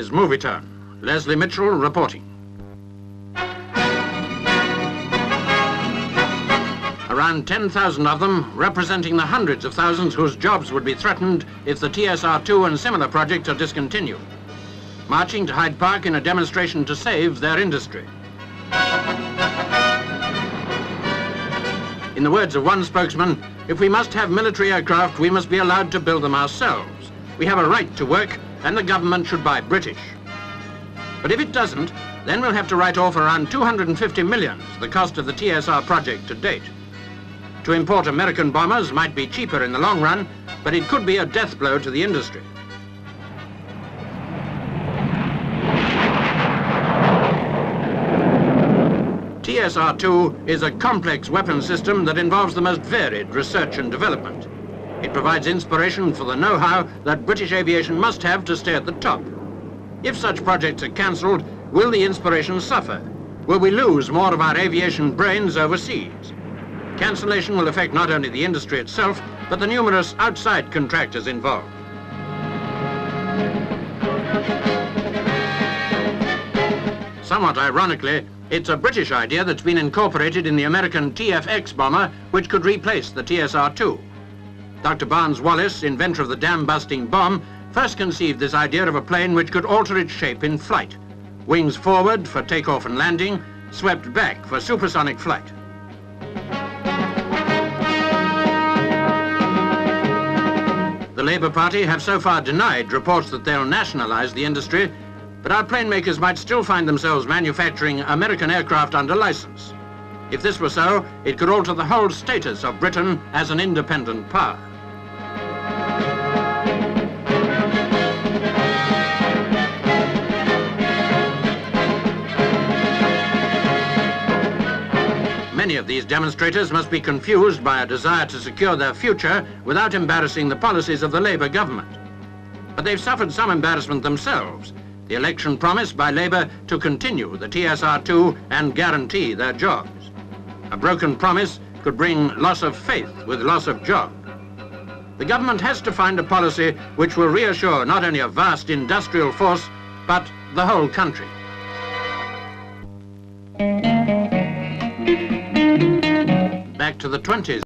is Movietone. Leslie Mitchell reporting. Around 10,000 of them, representing the hundreds of thousands whose jobs would be threatened if the TSR2 and similar projects are discontinued, marching to Hyde Park in a demonstration to save their industry. In the words of one spokesman, if we must have military aircraft, we must be allowed to build them ourselves. We have a right to work, and the government should buy British. But if it doesn't, then we'll have to write off around 250 million, the cost of the TSR project to date. To import American bombers might be cheaper in the long run, but it could be a death blow to the industry. TSR2 is a complex weapon system that involves the most varied research and development. It provides inspiration for the know-how that British aviation must have to stay at the top. If such projects are cancelled, will the inspiration suffer? Will we lose more of our aviation brains overseas? Cancellation will affect not only the industry itself, but the numerous outside contractors involved. Somewhat ironically, it's a British idea that's been incorporated in the American TFX bomber, which could replace the TSR2. Dr. Barnes Wallis, inventor of the dam-busting bomb, first conceived this idea of a plane which could alter its shape in flight. Wings forward for takeoff and landing, swept back for supersonic flight. The Labour Party have so far denied reports that they'll nationalise the industry, but our plane makers might still find themselves manufacturing American aircraft under licence. If this were so, it could alter the whole status of Britain as an independent power. Many of these demonstrators must be confused by a desire to secure their future without embarrassing the policies of the Labour government. But they've suffered some embarrassment themselves. The election promise by Labour to continue the TSR2 and guarantee their jobs. A broken promise could bring loss of faith with loss of job. The government has to find a policy which will reassure not only a vast industrial force, but the whole country. Back to the 20s.